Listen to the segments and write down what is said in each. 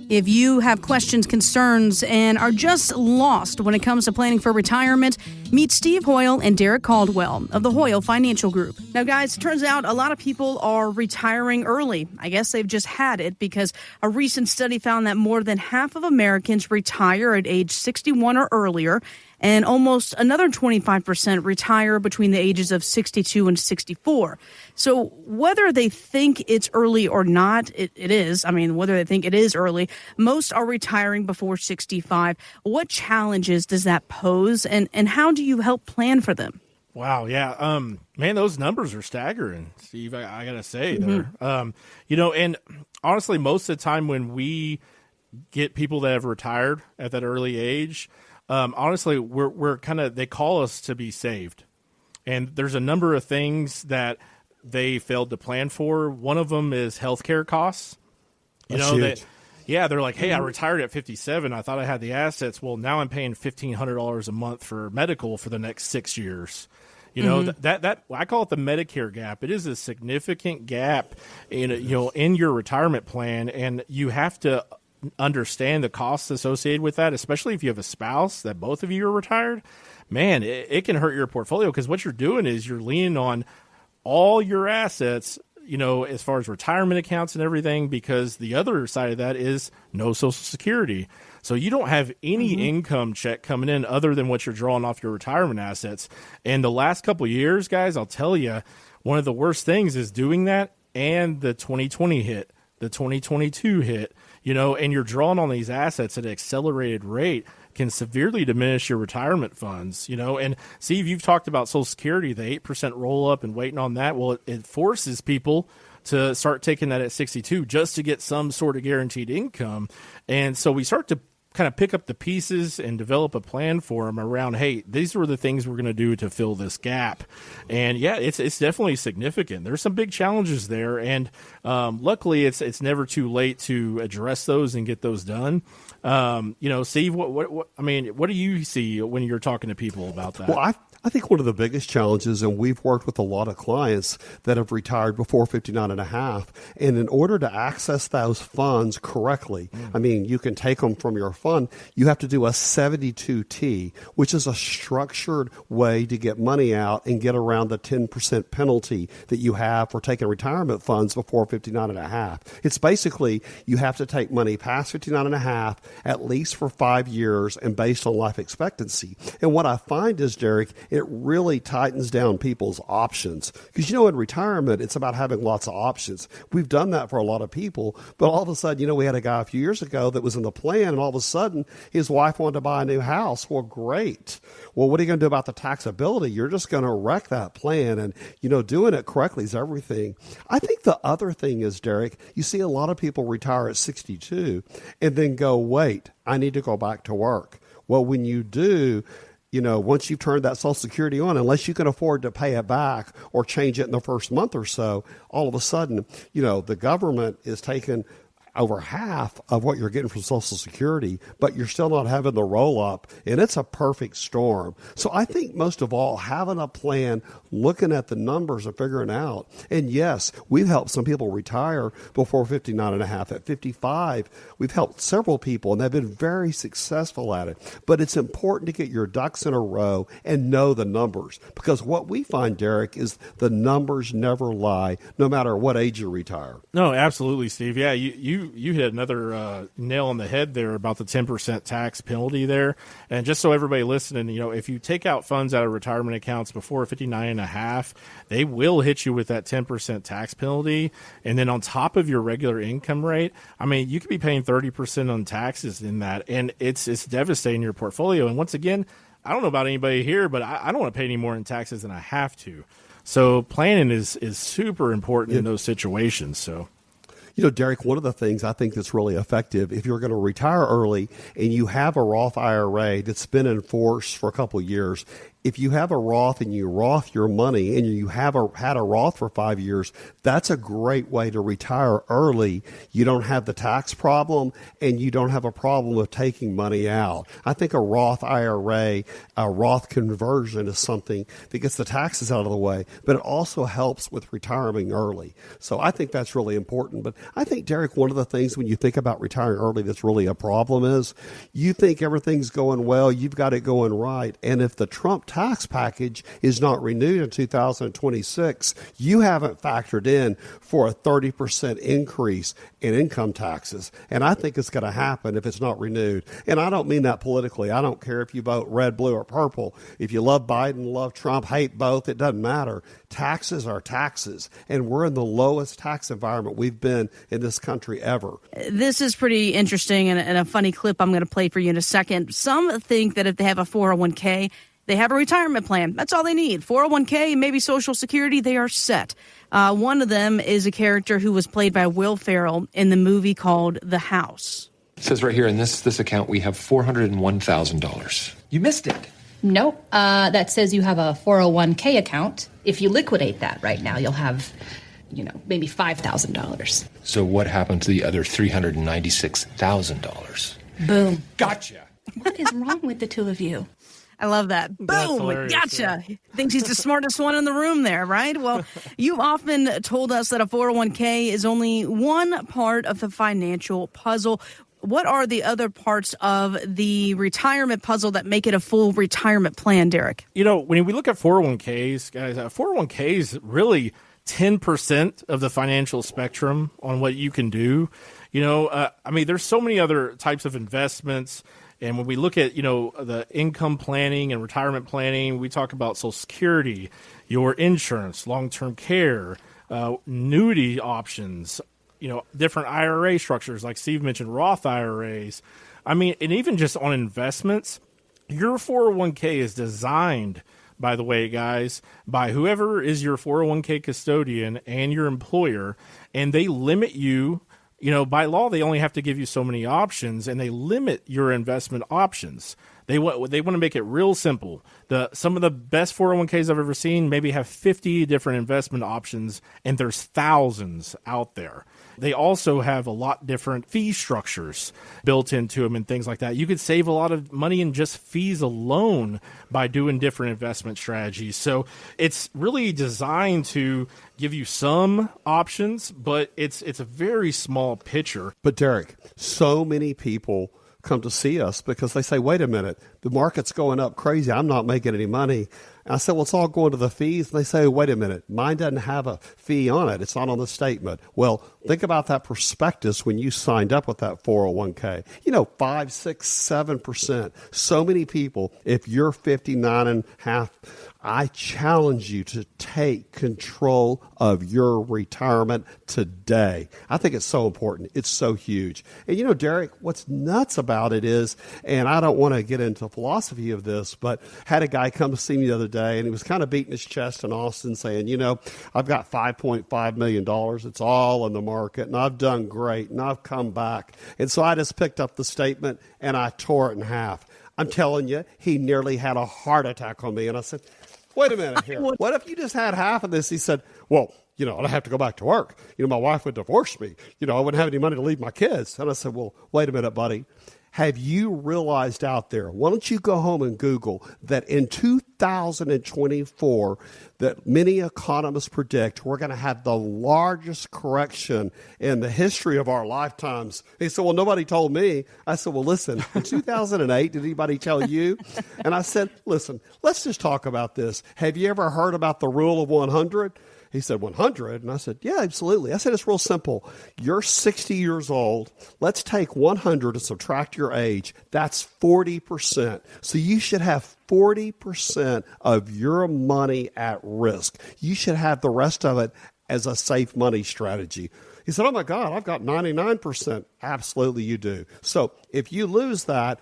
If you have questions, concerns, and are just lost when it comes to planning for retirement, meet Steve Hoyle and Derek Caldwell of the Hoyle Financial Group. Now, guys, it turns out a lot of people are retiring early. I guess they've just had it because a recent study found that more than half of Americans retire at age 61 or earlier, and almost another 25% retire between the ages of 62 and 64. So whether they think it's early or not, it is. I mean, whether they think it is early, most are retiring before 65. What challenges does that pose, and how do you help plan for them? Wow, yeah. Man, those numbers are staggering, Steve, I got to say. Mm-hmm. And honestly, most of the time when we get people that have retired at that early age, honestly, we're kind of, they call us to be saved. And there's a number of things that they failed to plan for. One of them is healthcare costs. They're like, hey, I retired at 57. I thought I had the assets. Well, now I'm paying $1,500 a month for medical for the next 6 years. That I call it the Medicare gap. It is a significant gap in your retirement plan, and you have to understand the costs associated with that, especially if you have a spouse that both of you are retired. Man, it can hurt your portfolio, because what you're doing is you're leaning on all your assets, as far as retirement accounts and everything, because the other side of that is no Social Security. So you don't have any income check coming in other than what you're drawing off your retirement assets. And the last couple of years, guys, I'll tell you, one of the worst things is doing that, and the 2020 hit, the 2022 hit, and you're drawing on these assets at an accelerated rate, can severely diminish your retirement funds, And Steve, you've talked about Social Security, the 8% roll up and waiting on that. Well, it forces people to start taking that at 62 just to get some sort of guaranteed income. And so we start to kind of pick up the pieces and develop a plan for them around, hey, these are the things we're going to do to fill this gap. And yeah, it's definitely significant. There's some big challenges there. And luckily it's never too late to address those and get those done. Steve, what do you see when you're talking to people about that? Well, I think one of the biggest challenges, and we've worked with a lot of clients that have retired before 59 and a half, and in order to access those funds correctly, you can take them from your fund, you have to do a 72T, which is a structured way to get money out and get around the 10% penalty that you have for taking retirement funds before 59 and a half. It's basically, you have to take money past 59 and a half, at least for 5 years, and based on life expectancy. And what I find is, Derek, it really tightens down people's options. Because, in retirement, it's about having lots of options. We've done that for a lot of people, but all of a sudden, we had a guy a few years ago that was in the plan, and all of a sudden, his wife wanted to buy a new house. Well, great. Well, what are you going to do about the taxability? You're just going to wreck that plan, and, doing it correctly is everything. I think the other thing is, Derek, you see a lot of people retire at 62 and then go, wait, I need to go back to work. Well, when you do, once you've turned that Social Security on, unless you can afford to pay it back or change it in the first month or so, all of a sudden, the government is taking over half of what you're getting from Social Security, but you're still not having the roll up, and it's a perfect storm. So I think most of all, having a plan, looking at the numbers and figuring out, and yes, we've helped some people retire before 59 and a half. At 55, we've helped several people, and they've been very successful at it. But it's important to get your ducks in a row and know the numbers, because what we find, Derek, is the numbers never lie, no matter what age you retire. No, absolutely, Steve. Yeah, you hit another nail on the head there about the 10% tax penalty there. And just so everybody listening, if you take out funds out of retirement accounts before 59 and a half, they will hit you with that 10% tax penalty. And then on top of your regular income rate, you could be paying 30% on taxes in that. And it's devastating your portfolio. And once again, I don't know about anybody here, but I don't want to pay any more in taxes than I have to. So planning is super important in those situations. So. Derek, one of the things I think that's really effective, if you're going to retire early and you have a Roth IRA that's been in force for a couple of years, if you have a Roth and you Roth your money and you had a Roth for 5 years, that's a great way to retire early. You don't have the tax problem and you don't have a problem of taking money out. I think a Roth IRA, a Roth conversion is something that gets the taxes out of the way, but it also helps with retiring early. So I think that's really important. But I think, Derek, one of the things when you think about retiring early that's really a problem is you think everything's going well, you've got it going right. And if the Trump tax package is not renewed in 2026, you haven't factored in for a 30% increase in income taxes. And I think it's going to happen if it's not renewed. And I don't mean that politically. I don't care if you vote red, blue, or purple. If you love Biden, love Trump, hate both, it doesn't matter. Taxes are taxes. And we're in the lowest tax environment we've been in this country ever. This is pretty interesting and a funny clip I'm going to play for you in a second. Some think that if they have a 401k, they have a retirement plan. That's all they need. 401k, maybe Social Security, they are set. One of them is a character who was played by Will Ferrell in the movie called The House. It says right here in this account we have $401,000. You missed it. Nope. That says you have a 401k account. If you liquidate that right now, you'll have, maybe $5,000. So what happened to the other $396,000? Boom. Gotcha. What is wrong with the two of you? I love that. Boom. Gotcha. Yeah. Thinks he's the smartest one in the room there, right? Well, you've often told us that a 401k is only one part of the financial puzzle. What are the other parts of the retirement puzzle that make it a full retirement plan, Derek? When we look at 401ks, guys, 401k is really 10% of the financial spectrum on what you can do. There's so many other types of investments. And when we look at, the income planning and retirement planning, we talk about Social Security, your insurance, long-term care, annuity options, different IRA structures, like Steve mentioned, Roth IRAs. And even just on investments, your 401k is designed, by the way, guys, by whoever is your 401k custodian and your employer, and they limit you. By law, they only have to give you so many options, and they limit your investment options. They want to make it real simple. Some of the best 401ks I've ever seen maybe have 50 different investment options, and there's thousands out there. They also have a lot different fee structures built into them and things like that. You could save a lot of money in just fees alone by doing different investment strategies. So it's really designed to give you some options, but it's a very small picture. But Derek, so many people come to see us because they say, wait a minute, the market's going up crazy. I'm not making any money. And I said, well, it's all going to the fees. And they say, wait a minute, mine doesn't have a fee on it. It's not on the statement. Well, think about that prospectus when you signed up with that 401k. 5, 6, 7%. So many people, if you're 59 and a half, I challenge you to take control of your retirement today. I think it's so important. It's so huge. And Derek, what's nuts about it is, and I don't want to get into philosophy of this, but had a guy come to see me the other day, and he was kind of beating his chest in Austin saying, I've got $5.5 million. It's all in the market, and I've done great, and I've come back. And so I just picked up the statement, and I tore it in half. I'm telling you, he nearly had a heart attack on me. And I said, wait a minute here. What if you just had half of this? He said, well, I'd have to go back to work. My wife would divorce me. I wouldn't have any money to leave my kids. And I said, well, wait a minute, buddy. Have you realized out there, why don't you go home and Google that in 2024, that many economists predict we're going to have the largest correction in the history of our lifetimes. He said, well, nobody told me. I said, well, listen, in 2008, did anybody tell you? And I said, listen, let's just talk about this. Have you ever heard about the rule of 100? He said, 100? And I said, yeah, absolutely. I said, it's real simple. You're 60 years old. Let's take 100 and subtract your age. That's 40%. So you should have 40% of your money at risk. You should have the rest of it as a safe money strategy. He said, oh, my God, I've got 99%. Absolutely, you do. So if you lose that,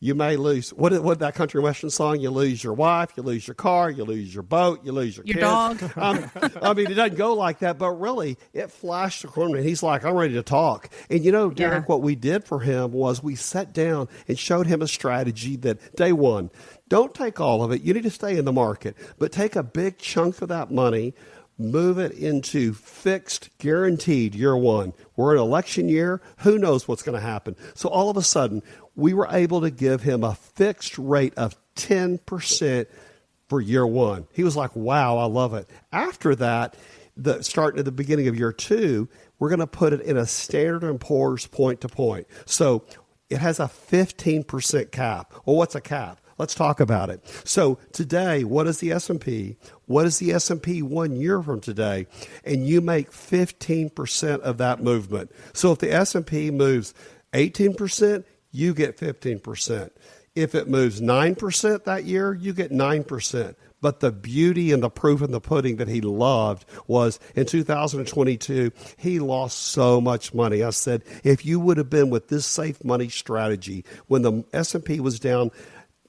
You may lose, what that country western song? You lose your wife, you lose your car, you lose your boat, you lose your kids. dog. I mean, it doesn't go like that, but really, it flashed the corner, and he's like, I'm ready to talk. And Derek, what we did for him was we sat down and showed him a strategy that day one, don't take all of it. You need to stay in the market, but take a big chunk of that money, move it into fixed, guaranteed year one. We're in election year. Who knows what's going to happen? So all of a sudden, we were able to give him a fixed rate of 10% for year one. He was like, wow, I love it. After that, starting at the beginning of year two, we're going to put it in a Standard & Poor's point to point. So it has a 15% cap. Well, what's a cap? Let's talk about it. So today, what is the S&P? What is the S&P 1 year from today? And you make 15% of that movement. So if the S&P moves 18%, you get 15%. If it moves 9% that year, you get 9%. But the beauty and the proof in the pudding that he loved was in 2022, he lost so much money. I said, if you would have been with this safe money strategy when the S&P was down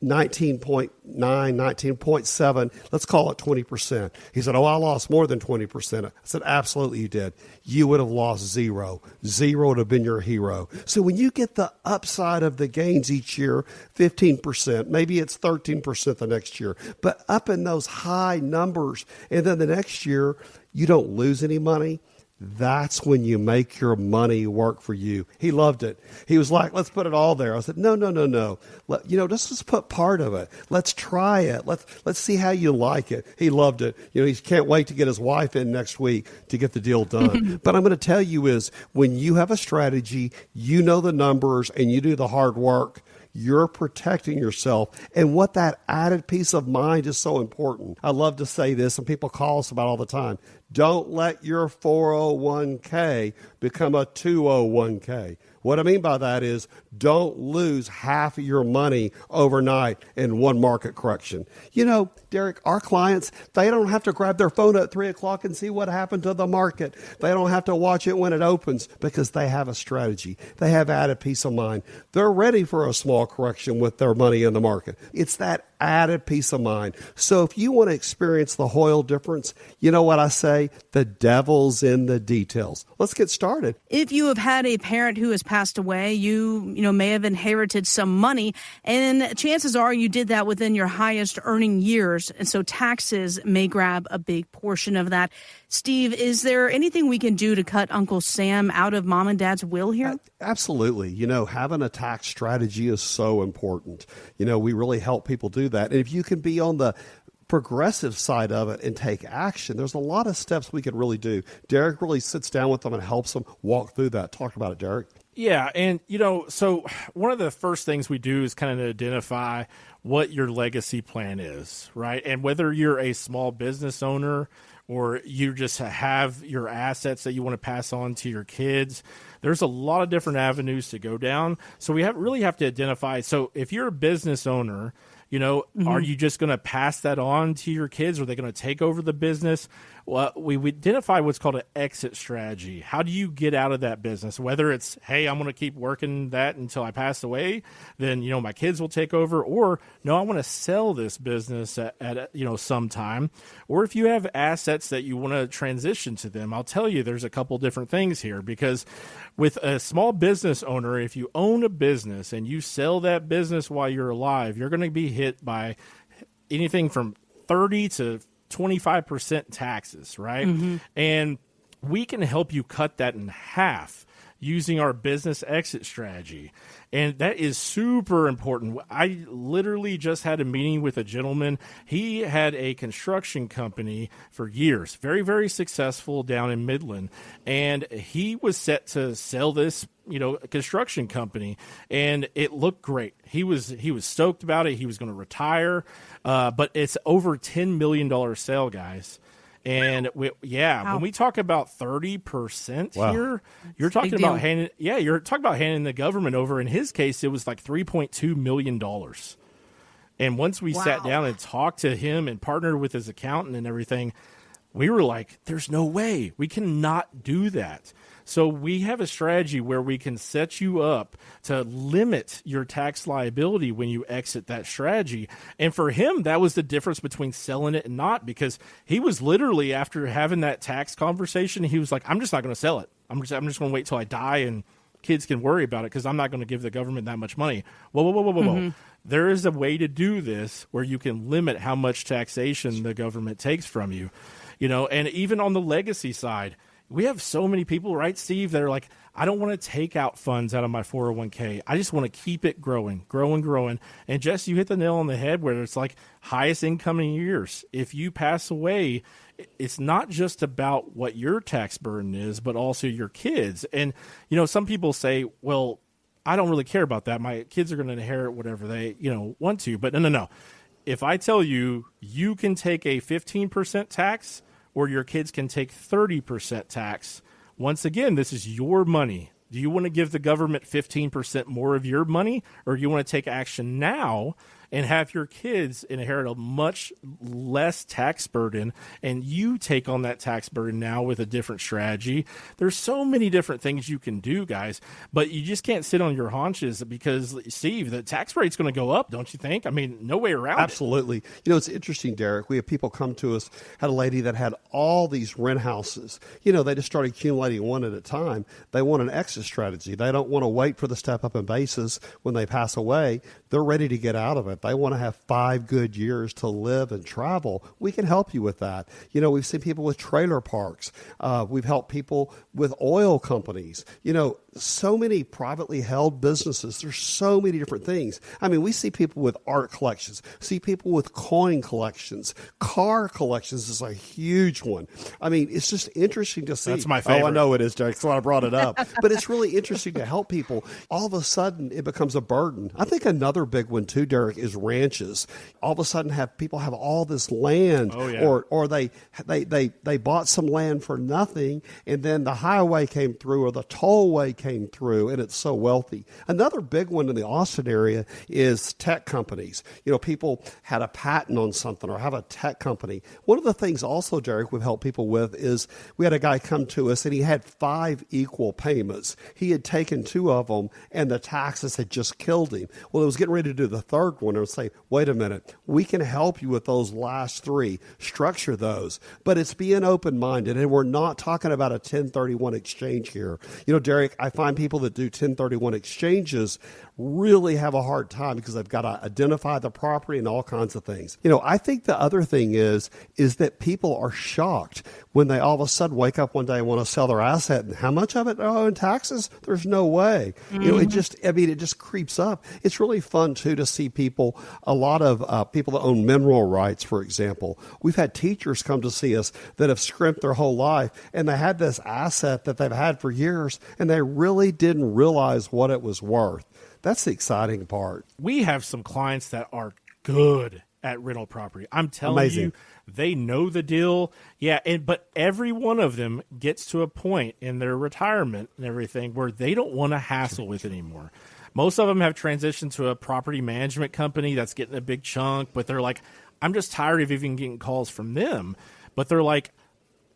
19.9, 19.7, let's call it 20%. He said, I lost more than 20%. I said, absolutely you did. You would have lost zero. Zero would have been your hero. So when you get the upside of the gains each year, 15%, maybe it's 13% the next year, but up in those high numbers, and then the next year, you don't lose any money. That's when you make your money work for you. He loved it. He was like, let's put it all there. I said, no. Let's just put part of it. Let's try it. Let's see how you like it. He loved it. He can't wait to get his wife in next week to get the deal done. But I'm going to tell you is when you have a strategy, you know the numbers and you do the hard work, you're protecting yourself. And what that added peace of mind is so important. I love to say this, and people call us about all the time. Don't let your 401k become a 201k. What I mean by that is don't lose half of your money overnight in one market correction. Derek, our clients, they don't have to grab their phone at 3 o'clock and see what happened to the market. They don't have to watch it when it opens because they have a strategy. They have added peace of mind. They're ready for a small correction with their money in the market. It's that added peace of mind. So if you want to experience the Hoyle difference, you know what I say? The devil's in the details. Let's get started. If you have had a parent who has passed away, you may have inherited some money, and chances are you did that within your highest earning years, and so taxes may grab a big portion of that. Steve, is there anything we can do to cut Uncle Sam out of mom and dad's will here? Absolutely. Having a tax strategy is so important. We really help people do that. And if you can be on the progressive side of it and take action, there's a lot of steps we can really do. Derek really sits down with them and helps them walk through that. Talk about it, Derek. Yeah, and so one of the first things we do is kind of identify what your legacy plan is, right? And whether you're a small business owner or you just have your assets that you want to pass on to your kids, there's a lot of different avenues to go down. So we really have to identify. So if you're a business owner, are you just going to pass that on to your kids? Are they going to take over the business? Well, we identify what's called an exit strategy. How do you get out of that business? Whether it's, hey, I'm going to keep working that until I pass away, then, my kids will take over. Or, no, I want to sell this business at some time. Or if you have assets that you want to transition to them, I'll tell you there's a couple different things here. Because with a small business owner, if you own a business and you sell that business while you're alive, you're going to be hit by anything from 30 to 25% taxes, right? Mm-hmm. And we can help you cut that in half using our business exit strategy. And that is super important. I literally just had a meeting with a gentleman. He had a construction company for years, very, very successful down in Midland. And he was set to sell this, construction company, and it looked great. He was stoked about it. He was going to retire. But it's over $10 million sale, guys. And when we talk about 30% here, you're talking about handing the government over. In his case, it was like $3.2 million. And once we sat down and talked to him and partnered with his accountant and everything, we were like, there's no way. We cannot do that. So we have a strategy where we can set you up to limit your tax liability when you exit that strategy. And for him, that was the difference between selling it and not, because he was literally, after having that tax conversation, he was like, I'm just not going to sell it. I'm just going to wait till I die and kids can worry about it because I'm not going to give the government that much money. Whoa. There is a way to do this where you can limit how much taxation the government takes from you. And even on the legacy side, we have so many people, right, Steve, that are like, I don't want to take out funds out of my 401k. I just want to keep it growing. And Jess, you hit the nail on the head where it's like highest incoming years. If you pass away, it's not just about what your tax burden is, but also your kids. And, some people say, well, I don't really care about that. My kids are going to inherit whatever they, want to. But no. If I tell you, you can take a 15% tax or your kids can take 30% tax, once again, this is your money. Do you want to give the government 15% more of your money, or do you want to take action now and have your kids inherit a much less tax burden, and you take on that tax burden now with a different strategy? There's so many different things you can do, guys, but you just can't sit on your haunches because, Steve, the tax rate's going to go up, don't you think? I mean, no way around Absolutely. it. It's interesting, Derek. We have people come to us, had a lady that had all these rent houses. They just started accumulating one at a time. They want an exit strategy. They don't want to wait for the step up in basis when they pass away. They're ready to get out of it. They want to have 5 good years to live and travel. We can help you with that. We've seen people with trailer parks. We've helped people with oil companies. So many privately held businesses. There's so many different things. I mean, we see people with art collections, see people with coin collections, car collections is a huge one. I mean, it's just interesting to see. That's my favorite. Oh, I know it is, Derek. That's why I brought it up. But it's really interesting to help people. All of a sudden, it becomes a burden. I think another big one too, Derek, is ranches. All of a sudden, people have all this land, or they bought some land for nothing, and then the highway came through or the tollway came through, and it's so wealthy. Another big one in the Austin area is tech companies. People had a patent on something or have a tech company. One of the things also, Derek, we've helped people with is we had a guy come to us and he had 5 equal payments. He had taken 2 of them and the taxes had just killed him. Well, it was getting ready to do the third one and say, wait a minute, we can help you with those last 3, structure those. But it's being open-minded, and we're not talking about a 1031 exchange here. Derek, I find people that do 1031 exchanges really have a hard time because they've got to identify the property and all kinds of things. I think the other thing is that people are shocked when they all of a sudden wake up one day and want to sell their asset, and how much of it in taxes? There's no way. It just creeps up. It's really fun too to see people, a lot of people that own mineral rights, for example. We've had teachers come to see us that have scrimped their whole life, and they had this asset that they've had for years, and they really didn't realize what it was worth. That's the exciting part. We have some clients that are good at rental property. I'm telling you, they know the deal. Yeah, but every one of them gets to a point in their retirement and everything where they don't want to hassle with it anymore. Most of them have transitioned to a property management company that's getting a big chunk, but they're like, I'm just tired of even getting calls from them. But they're like,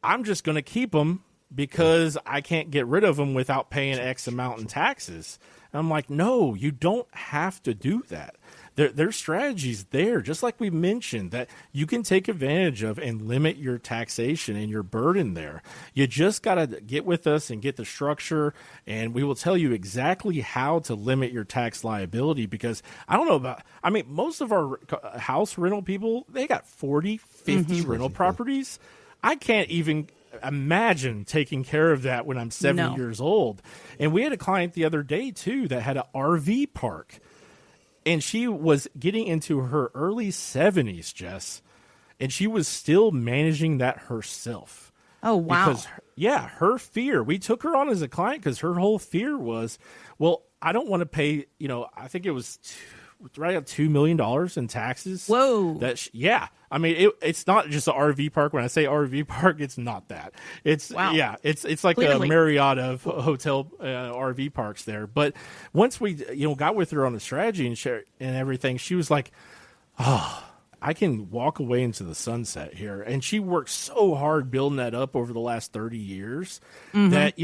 I'm just going to keep them because I can't get rid of them without paying X amount in taxes. And I'm like, no, you don't have to do that. There's strategies there, just like we mentioned, that you can take advantage of and limit your taxation and your burden there. You just got to get with us and get the structure, and we will tell you exactly how to limit your tax liability, because I don't know most of our house rental people, they got 40, 50 rental properties. I can't even imagine taking care of that when I'm 70 years old. And we had a client the other day, too, that had an RV park. And she was getting into her early 70s, Jess, and she was still managing that herself. Oh, wow. Because, her fear, we took her on as a client because her whole fear was, well, I don't want to pay, I think it was right at $2 million in taxes. Whoa. It's not just an RV park. When I say RV park, it's not that. It's it's like Clearly. a Marriott of hotel RV parks there. But once we got with her on the strategy and everything, she was like, I can walk away into the sunset here. And she worked so hard building that up over the last 30 years that,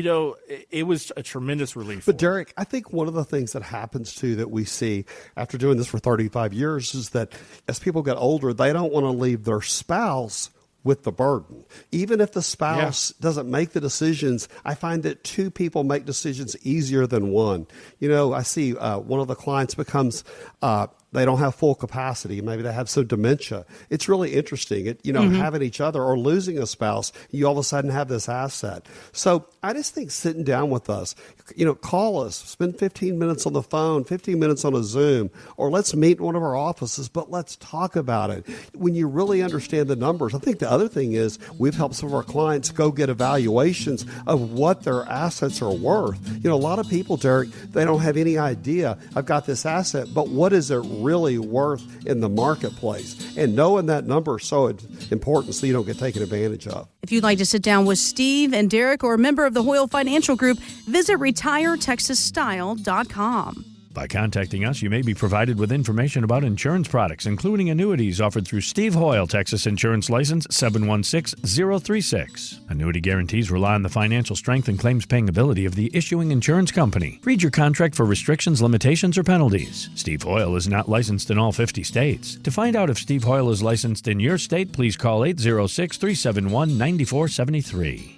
it was a tremendous relief. But Derek, I think one of the things that happens too that we see after doing this for 35 years is that as people get older, they don't want to leave their spouse with the burden. Even if the spouse doesn't make the decisions, I find that two people make decisions easier than one. I see one of the clients becomes they don't have full capacity. Maybe they have some dementia. It's really interesting. Having each other or losing a spouse, you all of a sudden have this asset. So I just think sitting down with us, call us, spend 15 minutes on the phone, 15 minutes on a Zoom, or let's meet in one of our offices, but let's talk about it. When you really understand the numbers, I think the other thing is we've helped some of our clients go get evaluations of what their assets are worth. A lot of people, Derek, they don't have any idea, I've got this asset, but what is it really worth in the marketplace? And knowing that number is so important so you don't get taken advantage of. If you'd like to sit down with Steve and Derek or a member of the Hoyle Financial Group, visit retiretexasstyle.com. By contacting us, you may be provided with information about insurance products, including annuities offered through Steve Hoyle, Texas Insurance License 716036. Annuity guarantees rely on the financial strength and claims-paying ability of the issuing insurance company. Read your contract for restrictions, limitations, or penalties. Steve Hoyle is not licensed in all 50 states. To find out if Steve Hoyle is licensed in your state, please call 806-371-9473.